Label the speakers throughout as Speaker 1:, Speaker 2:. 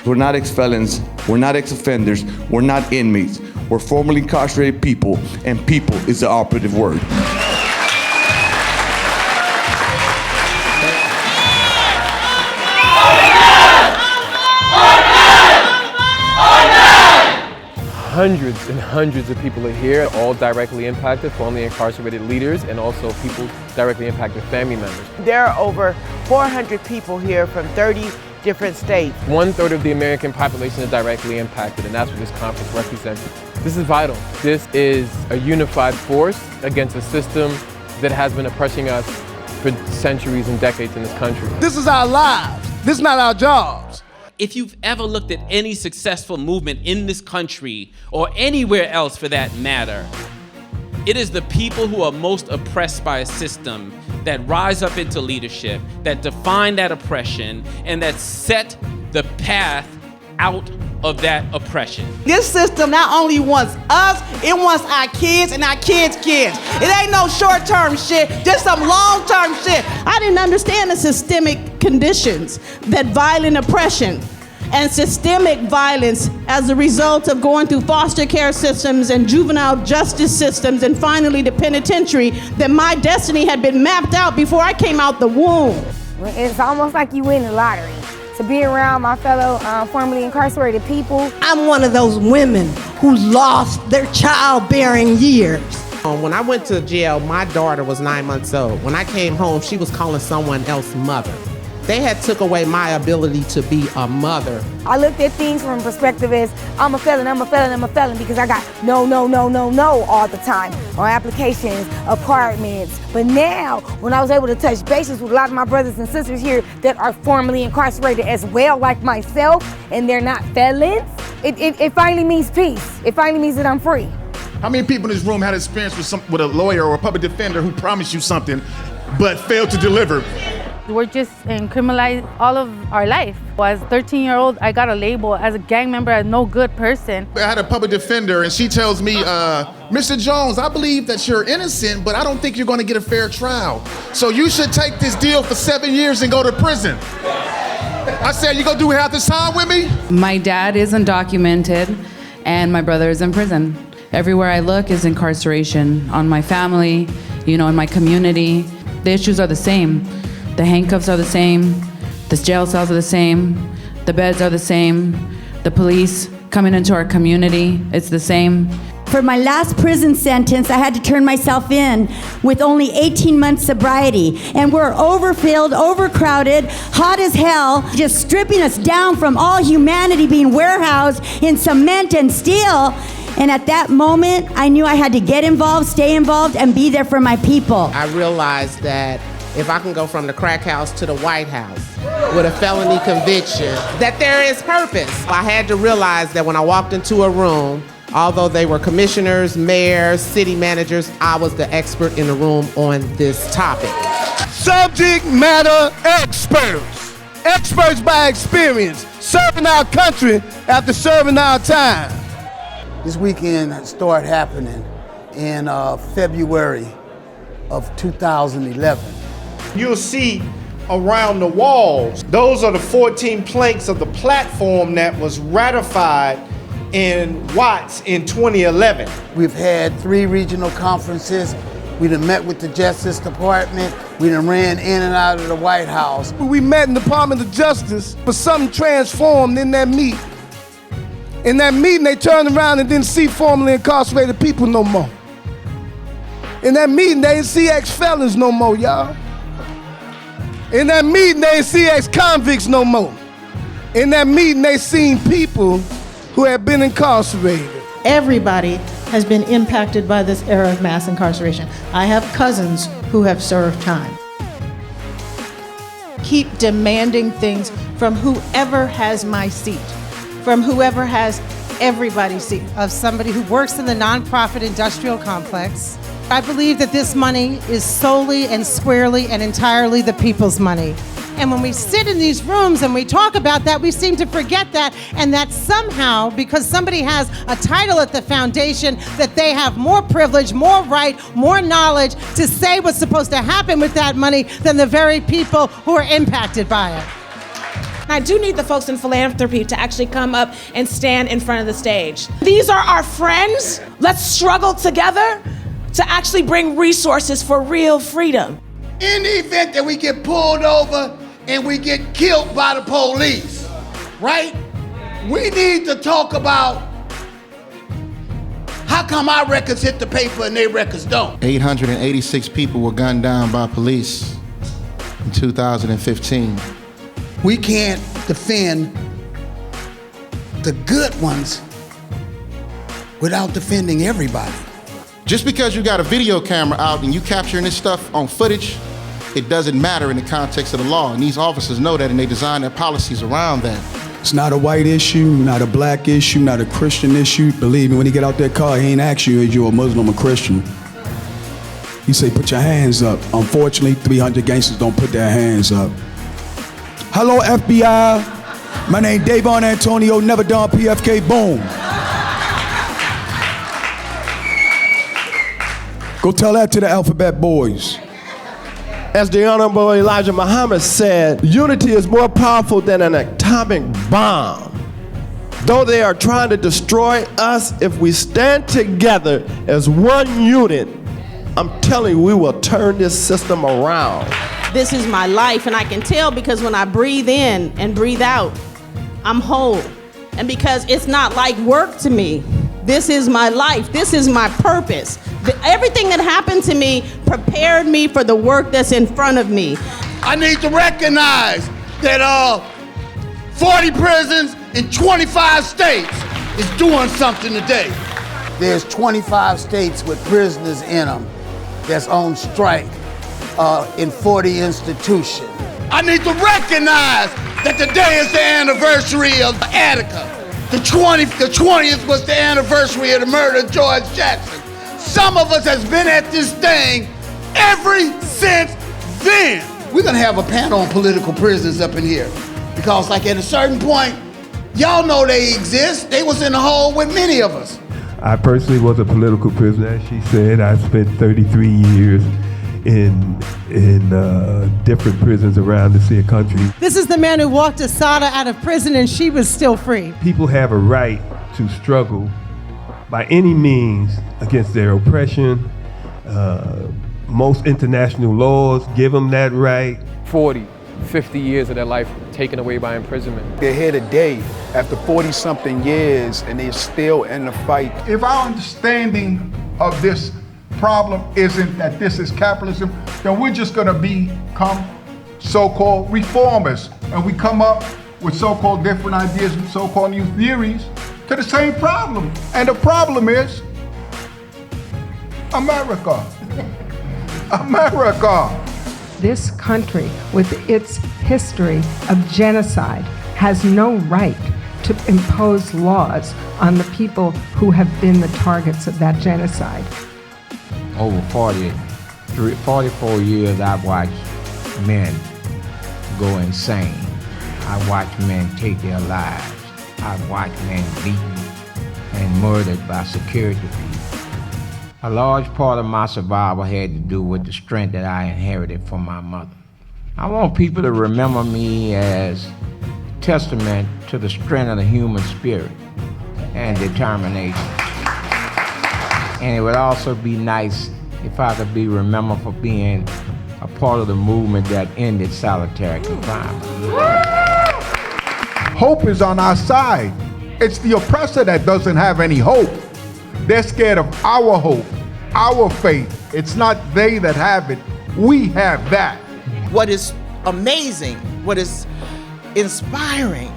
Speaker 1: We're not ex-felons, we're not ex-offenders, we're not inmates. We're formerly incarcerated people, and people is the operative word.
Speaker 2: Hundreds and hundreds of people are here, all directly impacted, formerly incarcerated leaders, and also people directly impacted family members.
Speaker 3: There are over 400 people here from 30 different states.
Speaker 2: 1/3 of the American population is directly impacted, and that's what this conference represents. This is vital. This is a unified force against a system that has been oppressing us for centuries and decades in this country.
Speaker 4: This is our lives. This is not our jobs.
Speaker 5: If you've ever looked at any successful movement in this country, or anywhere else for that matter, it is the people who are most oppressed by a system that rise up into leadership, that define that oppression, and that set the path out of that oppression.
Speaker 6: This system not only wants us, it wants our kids and our kids' kids. It ain't no short-term shit, just some long-term shit. I didn't understand the systemic conditions, that violent oppression and systemic violence as a result of going through foster care systems and juvenile justice systems and finally the penitentiary, that my destiny had been mapped out before I came out the womb.
Speaker 7: It's almost like you win the lottery. To be around my fellow formerly incarcerated people.
Speaker 8: I'm one of those women who lost their childbearing years.
Speaker 3: When I went to jail, my daughter was 9 months old. When I came home, she was calling someone else mother. They had took away my ability to be a mother.
Speaker 7: I looked at things from a perspective as, I'm a felon, I'm a felon, I'm a felon, because I got no all the time on applications, apartments. But now, when I was able to touch bases with a lot of my brothers and sisters here that are formerly incarcerated as well, like myself, and they're not felons, it finally means peace. It finally means that I'm free.
Speaker 9: How many people in this room had experience with a lawyer or a public defender who promised you something but failed to deliver?
Speaker 10: We're just criminalized all of our life. As a 13-year-old, I got a label as a gang member, as no good person.
Speaker 9: I had a public defender and she tells me, Mr. Jones, I believe that you're innocent, but I don't think you're gonna get a fair trial. So you should take this deal for 7 years and go to prison. I said, you gonna do half this time with me?
Speaker 11: My dad is undocumented and my brother is in prison. Everywhere I look is incarceration on my family, in my community. The issues are the same. The handcuffs are the same, the jail cells are the same, the beds are the same, the police coming into our community, it's the same.
Speaker 8: For my last prison sentence, I had to turn myself in with only 18 months sobriety. And we're overfilled, overcrowded, hot as hell, just stripping us down from all humanity, being warehoused in cement and steel. And at that moment, I knew I had to get involved, stay involved, and be there for my people.
Speaker 3: I realized that if I can go from the crack house to the White House with a felony conviction, that there is purpose. I had to realize that when I walked into a room, although they were commissioners, mayors, city managers, I was the expert in the room on this topic.
Speaker 4: Subject matter experts. Experts by experience, serving our country after serving our time.
Speaker 12: This weekend started happening in February of 2011.
Speaker 13: You'll see around the walls, those are the 14 planks of the platform that was ratified in Watts in 2011.
Speaker 12: We've had 3 regional conferences. We done met with the Justice Department. We done ran in and out of the White House.
Speaker 4: We met in the Department of Justice, but something transformed in that meeting. In that meeting, they turned around and didn't see formerly incarcerated people no more. In that meeting, they didn't see ex-felons no more, y'all. In that meeting, they didn't see ex-convicts no more. In that meeting, they seen people who had been incarcerated.
Speaker 14: Everybody has been impacted by this era of mass incarceration. I have cousins who have served time. Keep demanding things from whoever has my seat, from whoever has everybody's seat.
Speaker 15: Of somebody who works in the nonprofit industrial complex. I believe that this money is solely and squarely and entirely the people's money. And when we sit in these rooms and we talk about that, we seem to forget that, and that somehow, because somebody has a title at the foundation, that they have more privilege, more right, more knowledge to say what's supposed to happen with that money than the very people who are impacted by it.
Speaker 16: I do need the folks in philanthropy to actually come up and stand in front of the stage. These are our friends. Let's struggle together to actually bring resources for real freedom.
Speaker 12: In the event that we get pulled over and we get killed by the police, right? We need to talk about how come our records hit the paper and their records don't.
Speaker 17: 886 people were gunned down by police in 2015.
Speaker 12: We can't defend the good ones without defending everybody.
Speaker 17: Just because you got a video camera out and you capturing this stuff on footage, it doesn't matter in the context of the law. And these officers know that and they design their policies around that.
Speaker 18: It's not a white issue, not a black issue, not a Christian issue. Believe me, when he get out that car, he ain't ask you, is you a Muslim or Christian? He say, put your hands up. Unfortunately, 300 gangsters don't put their hands up. Hello, FBI. My name Davon Antonio, never done PFK, boom. Go tell that to the Alphabet Boys.
Speaker 19: As the Honorable Elijah Muhammad said, unity is more powerful than an atomic bomb. Though they are trying to destroy us, if we stand together as one unit, I'm telling you, we will turn this system around.
Speaker 6: This is my life, and I can tell because when I breathe in and breathe out, I'm whole. And because it's not like work to me, this is my life, this is my purpose. Everything that happened to me prepared me for the work that's in front of me.
Speaker 12: I need to recognize that 40 prisons in 25 states is doing something today. There's 25 states with prisoners in them that's on strike in 40 institutions. I need to recognize that today is the anniversary of Attica. The 20th was the anniversary of the murder of George Jackson. Some of us has been at this thing ever since then. We're gonna have a panel on political prisoners up in here. Because like at a certain point, y'all know they exist. They was in the hole with many of us.
Speaker 20: I personally was a political prisoner. As she said, I spent 33 years in different prisons around the country.
Speaker 15: This is the man who walked Asada out of prison and she was still free.
Speaker 20: People have a right to struggle by any means against their oppression. Most international laws give them that right.
Speaker 2: 40, 50 years of their life taken away by imprisonment.
Speaker 21: They're here today after 40-something years and they're still in the fight.
Speaker 22: If our understanding of this problem isn't that this is capitalism, then we're just gonna become so-called reformers. And we come up with so-called different ideas and so-called new theories to the same problem. And the problem is America. America.
Speaker 23: This country, with its history of genocide, has no right to impose laws on the people who have been the targets of that genocide.
Speaker 24: Over 44 years, I've watched men go insane. I watched men take their lives. I've watched men beaten and murdered by security people. A large part of my survival had to do with the strength that I inherited from my mother. I want people to remember me as testament to the strength of the human spirit and determination. And it would also be nice if I could be remembered for being a part of the movement that ended solitary confinement.
Speaker 22: Hope is on our side. It's the oppressor that doesn't have any hope. They're scared of our hope, our faith. It's not they that have it. We have that.
Speaker 25: What is amazing, what is inspiring,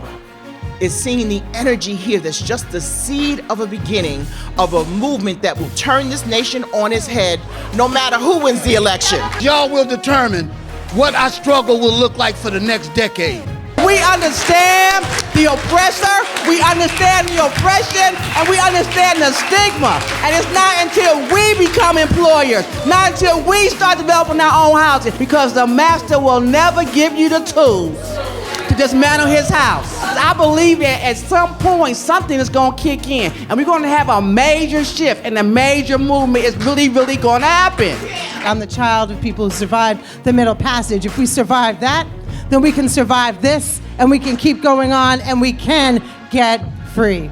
Speaker 25: is seeing the energy here that's just the seed of a beginning of a movement that will turn this nation on its head no matter who wins the election.
Speaker 12: Y'all will determine what our struggle will look like for the next decade.
Speaker 6: We understand the oppressor, we understand the oppression, and we understand the stigma. And it's not until we become employers, not until we start developing our own housing, because the master will never give you the tools to dismantle his house. I believe that at some point something is going to kick in, and we're going to have a major shift, and a major movement is really, really going to happen.
Speaker 15: I'm the child of people who survived the Middle Passage. If we survive that, then we can survive this and we can keep going on, and we can get free.